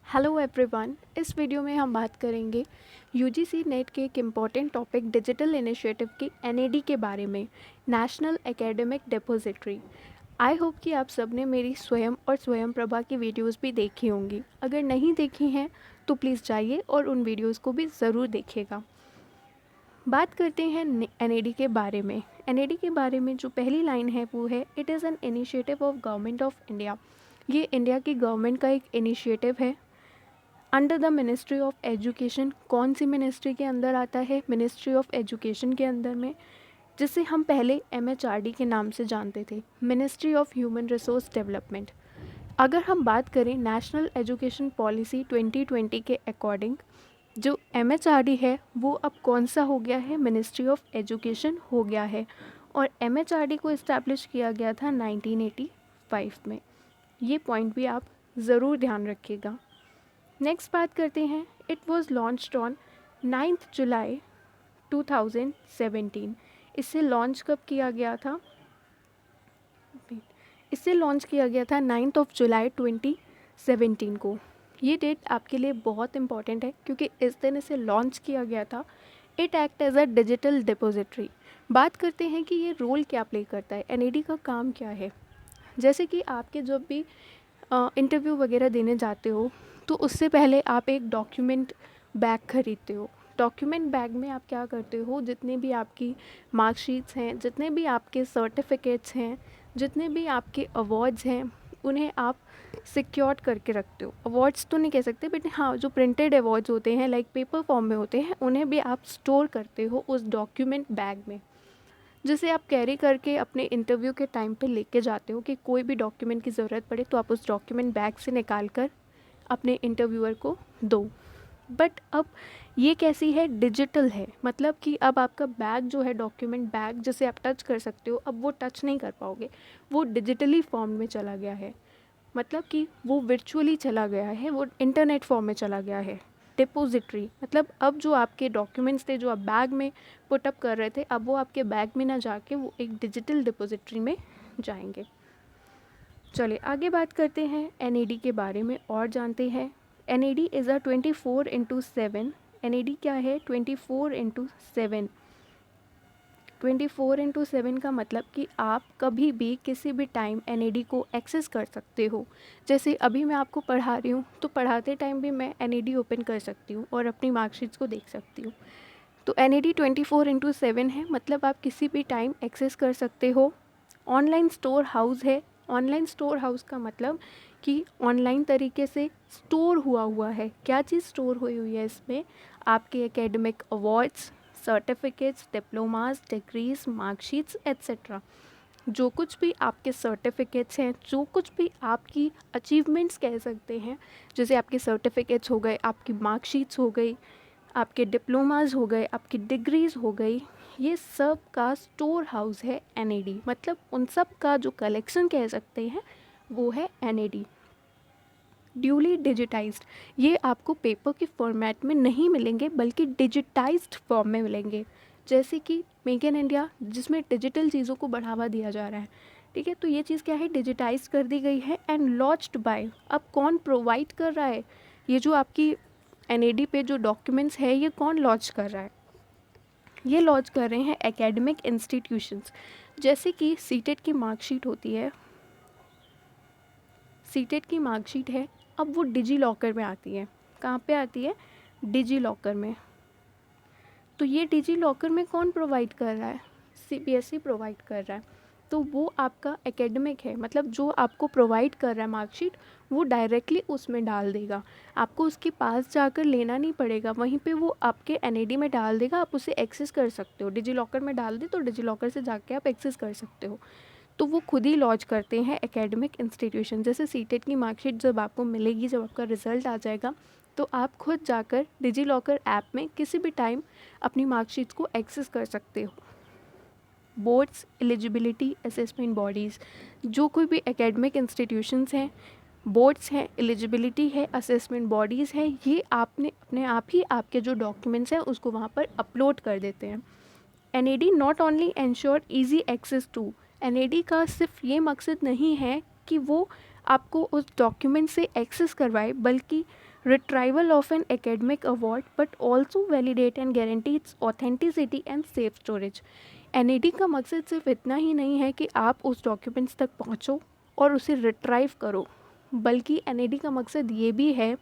Hello everyone. इस video में हम बात करेंगे यूजीसी नेट के एक इम्पॉर्टेंट टॉपिक डिजिटल इनिशिएटिव की एनएडी के बारे में, national academic depository. I hope कि आप सब ने मेरी स्वयं और स्वयं प्रभा की वीडियोस भी देखी होंगी। अगर नहीं देखी हैं तो प्लीज़ जाइए और उन वीडियोस को भी ज़रूर देखिएगा। बात करते हैं एनएडी के बारे में। एनएडी के बारे में जो पहली लाइन है वो है, it is an initiative of government of India. ये इंडिया की गवर्नमेंट का एक इनिशिएटिव है under the ministry of education. कौन सी मिनिस्ट्री के अंदर आता है? मिनिस्ट्री ऑफ एजुकेशन के अंदर में, जिसे हम पहले एमएचआरडी के नाम से जानते थे, ministry of human resource development. अगर हम बात करें नेशनल एजुकेशन पॉलिसी 2020 के अकॉर्डिंग, जो एमएचआरडी है वो अब कौन सा हो गया है? मिनिस्ट्री ऑफ एजुकेशन हो गया है। और एमएचआरडी को इस्टेब्लिश किया गया था 1985 में। ये पॉइंट भी आप ज़रूर ध्यान रखिएगा। नेक्स्ट बात करते हैं, इट वॉज लॉन्च्ड ऑन 9 जुलाई 2017। इसे लॉन्च कब किया गया था? इसे लॉन्च किया गया था 9 जुलाई 2017 को। ये डेट आपके लिए बहुत इंपॉर्टेंट है क्योंकि इस दिन इसे लॉन्च किया गया था। It act as a digital depository. बात करते हैं कि ये रोल क्या प्ले करता है, एनएडी का काम क्या है। जैसे कि आपके जब भी इंटरव्यू वगैरह देने जाते हो तो उससे पहले आप एक डॉक्यूमेंट बैग खरीदते हो। डॉक्यूमेंट बैग में आप क्या करते हो? जितने भी आपकी मार्कशीट्स हैं, जितने भी आपके सर्टिफिकेट्स हैं, जितने भी आपके अवार्ड्स हैं, उन्हें आप सिक्योर करके रखते हो। अवार्ड्स तो नहीं कह सकते, बट हाँ, जो प्रिंटेड अवार्ड्स होते हैं लाइक पेपर फॉर्म में होते हैं, उन्हें भी आप स्टोर करते हो उस डॉक्यूमेंट बैग में, जिसे आप कैरी करके अपने इंटरव्यू के टाइम पे लेके जाते हो कि कोई भी डॉक्यूमेंट की ज़रूरत पड़े तो आप उस डॉक्यूमेंट बैग से निकाल कर अपने इंटरव्यूअर को दो। बट अब ये कैसी है? डिजिटल है। मतलब कि अब आपका बैग जो है, डॉक्यूमेंट बैग जिसे आप टच कर सकते हो, अब वो टच नहीं कर पाओगे। वो डिजिटली फॉर्म में चला गया है। मतलब कि वो वर्चुअली चला गया है, वो इंटरनेट फॉर्म में चला गया है। डिपॉजिटरी मतलब अब जो आपके डॉक्यूमेंट्स थे जो आप बैग में पुटअप कर रहे थे, अब वो आपके बैग में ना जाके वो एक डिजिटल डिपॉजिटरी में जाएंगे। चलिए आगे बात करते हैं एनएडी के बारे में और जानते हैं। NAD is a 24/7। एनएडी क्या है? 24/7। 24/7 का मतलब कि आप कभी भी किसी भी टाइम एनएडी को एक्सेस कर सकते हो। जैसे अभी मैं आपको पढ़ा रही हूँ तो पढ़ाते टाइम भी मैं एनएडी ओपन कर सकती हूँ और अपनी मार्कशीट्स को देख सकती हूँ। तो एनएडी 24/7 है, मतलब आप किसी भी टाइम एक्सेस कर सकते हो। ऑनलाइन स्टोर हाउस है। ऑनलाइन स्टोर हाउस का मतलब कि ऑनलाइन तरीके से स्टोर हुआ है। क्या चीज़ स्टोर हुई है इसमें? आपके academic awards, certificates, diplomas, degrees, marksheets etcetera. जो कुछ भी आपके सर्टिफिकेट्स हैं, जो कुछ भी आपकी अचीवमेंट्स कह सकते हैं, जैसे आपके सर्टिफिकेट्स हो गए, आपकी मार्कशीट्स हो गई, आपके डिप्लोमास हो गए, आपकी डिग्रीज हो गई, ये सब का स्टोर हाउस है एनएडी। मतलब उन सब का जो कलेक्शन कह सकते हैं वो है एनएडी। ड्यूली डिजिटाइज्ड, ये आपको पेपर के फॉर्मेट में नहीं मिलेंगे बल्कि डिजिटाइज्ड फॉर्म में मिलेंगे। जैसे कि मेक इन इंडिया, जिसमें डिजिटल चीज़ों को बढ़ावा दिया जा रहा है, ठीक है, तो ये चीज़ क्या है? डिजिटाइज कर दी गई है एंड लॉन्च्ड बाय। अब कौन प्रोवाइड कर रहा है? ये जो आपकी एनएडी पे जो डॉक्यूमेंट्स है, ये कौन लॉन्च कर रहा है? ये लॉन्च कर रहे हैं एकेडमिक इंस्टीट्यूशंस। जैसे कि सीटेट की मार्कशीट होती है, सीटेट की मार्कशीट है, अब वो डिजी लॉकर में आती है। कहाँ पे आती है? डिजी लॉकर में। तो ये डिजी लॉकर में कौन प्रोवाइड कर रहा है? सीबीएसई प्रोवाइड कर रहा है। तो वो आपका एकेडमिक है, मतलब जो आपको प्रोवाइड कर रहा है मार्कशीट, वो डायरेक्टली उसमें डाल देगा। आपको उसके पास जाकर लेना नहीं पड़ेगा, वहीं पे वो आपके एनएडी में डाल देगा, आप उसे एक्सेस कर सकते हो। डिजी लॉकर में डाल दे तो डिजी लॉकर से जाके आप एक्सेस कर सकते हो। तो वो खुद ही लॉन्च करते हैं एकेडमिक इंस्टीट्यूशन। जैसे सीटेट की मार्कशीट जब आपको मिलेगी, जब आपका रिजल्ट आ जाएगा, तो आप खुद जाकर डिजी लॉकर ऐप में किसी भी टाइम अपनी मार्कशीट को एक्सेस कर सकते हो। बोर्ड्स, एलिजिबिलिटी असेसमेंट बॉडीज़, जो कोई भी एकेडमिक इंस्टीट्यूशंस हैं, बोर्ड्स हैं, एलिजिबिलिटी है, असेसमेंट बॉडीज़ हैं, ये आपने अपने आप ही आपके जो डॉक्यूमेंट्स हैं उसको वहाँ पर अपलोड कर देते हैं। NAD not only ensure easy access to, NAD का सिर्फ ये मकसद नहीं है कि वो आपको उस डॉक्यूमेंट से एक्सेस करवाए, बल्कि retrieval of an academic award but also validate and guarantee it's authenticity and safe storage. NAD का मकसद सिर्फ इतना ही नहीं है कि आप उस डॉक्यूमेंट्स तक पहुंचो और उसे रिट्राइव करो, बल्कि एनएडी का मकसद ये भी है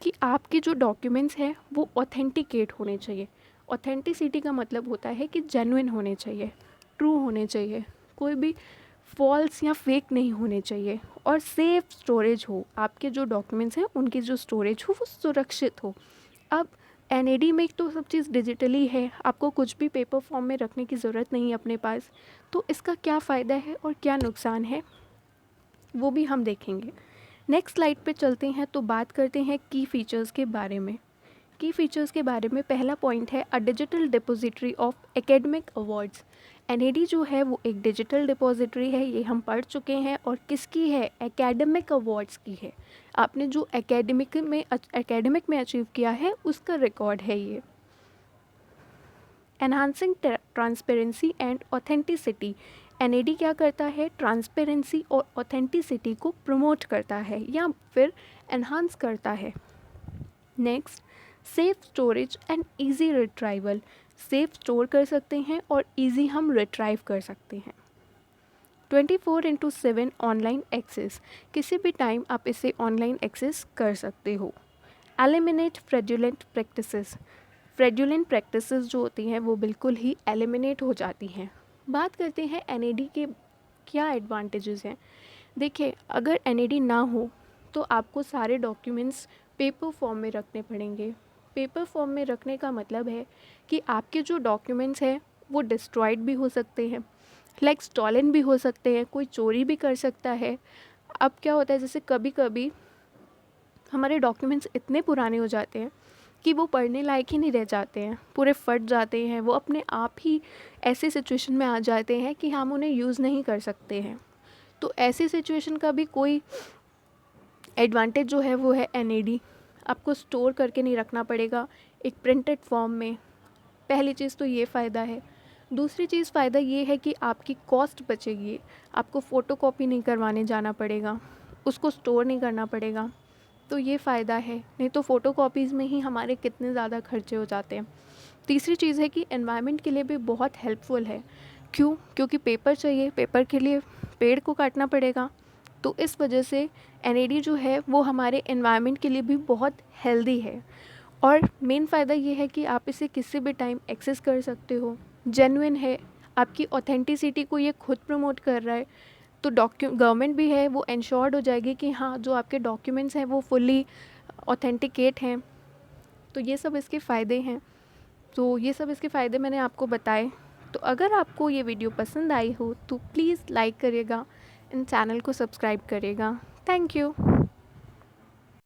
कि आपके जो डॉक्यूमेंट्स हैं वो ऑथेंटिकेट होने चाहिए। ऑथेंटिसिटी का मतलब होता है कि जेन्युइन होने चाहिए, ट्रू होने चाहिए, कोई भी फॉल्स या फेक नहीं होने चाहिए, और सेफ स्टोरेज हो। आपके जो डॉक्यूमेंट्स हैं उनकी जो स्टोरेज हो वो सुरक्षित हो। अब एनएडी में तो सब चीज़ डिजिटली है, आपको कुछ भी पेपर फॉर्म में रखने की ज़रूरत नहीं है अपने पास। तो इसका क्या फ़ायदा है और क्या नुकसान है वो भी हम देखेंगे। नेक्स्ट स्लाइड पे चलते हैं तो बात करते हैं की फ़ीचर्स के बारे में। की फ़ीचर्स के बारे में पहला पॉइंट है अ digital depository of academic awards. NAD जो है वो एक डिजिटल डिपॉजिटरी है, ये हम पढ़ चुके हैं, और किसकी है? एकेडमिक अवार्ड्स की है। आपने जो एकेडमिक में अचीव किया है उसका रिकॉर्ड है ये। Enhancing transparency and authenticity. NAD क्या करता है? ट्रांसपेरेंसी और ऑथेंटिसिटी को प्रमोट करता है या फिर एनहांस करता है। Next, safe storage and easy retrieval. Safe store कर सकते हैं और इजी हम रिट्राइव कर सकते हैं। 24/7 ऑनलाइन एक्सेस। किसी भी टाइम आप इसे ऑनलाइन एक्सेस कर सकते हो। Eliminate fraudulent practices. Fraudulent practices जो होती हैं वो बिल्कुल ही एलिमिनेट हो जाती हैं। बात करते हैं एनएडी के क्या एडवांटेजेस हैं। देखिए, अगर एनएडी ना हो तो आपको सारे डॉक्यूमेंट्स पेपर फॉर्म में रखने पड़ेंगे। पेपर फॉर्म में रखने का मतलब है कि आपके जो डॉक्यूमेंट्स हैं वो डिस्ट्रॉयड भी हो सकते हैं, लाइक स्टॉलन भी हो सकते हैं, कोई चोरी भी कर सकता है। अब क्या होता है, जैसे कभी कभी हमारे डॉक्यूमेंट्स इतने पुराने हो जाते हैं कि वो पढ़ने लायक ही नहीं रह जाते हैं, पूरे फट जाते हैं, वो अपने आप ही ऐसे सिचुएशन में आ जाते हैं कि हम उन्हें यूज़ नहीं कर सकते हैं। तो ऐसी सिचुएशन का भी कोई एडवांटेज जो है वो है एनएडी। आपको स्टोर करके नहीं रखना पड़ेगा एक प्रिंटेड फॉर्म में। पहली चीज़ तो ये फ़ायदा है। दूसरी चीज़ फ़ायदा ये है कि आपकी कॉस्ट बचेगी, आपको फ़ोटोकॉपी नहीं करवाने जाना पड़ेगा, उसको स्टोर नहीं करना पड़ेगा। तो ये फ़ायदा है, नहीं तो फ़ोटोकॉपीज़ में ही हमारे कितने ज़्यादा खर्चे हो जाते हैं। तीसरी चीज़ है कि एनवायरनमेंट के लिए भी बहुत हेल्पफुल है। क्यों? क्योंकि पेपर चाहिए, पेपर के लिए पेड़ को काटना पड़ेगा। तो इस वजह से एनएडी जो है वो हमारे एनवायरनमेंट के लिए भी बहुत हेल्दी है। और मेन फ़ायदा ये है कि आप इसे किसी भी टाइम एक्सेस कर सकते हो, जेन्युइन है, आपकी ऑथेंटिसिटी को ये खुद प्रमोट कर रहा है। तो गवर्नमेंट भी है वो इंश्योर्ड हो जाएगी कि हाँ, जो आपके डॉक्यूमेंट्स हैं वो फुल्ली ऑथेंटिकेट हैं। तो ये सब इसके फ़ायदे हैं। तो ये सब इसके फ़ायदे मैंने आपको बताए। तो अगर आपको ये वीडियो पसंद आई हो तो प्लीज़ लाइक करिएगा, इन चैनल को सब्सक्राइब करिएगा। Thank you.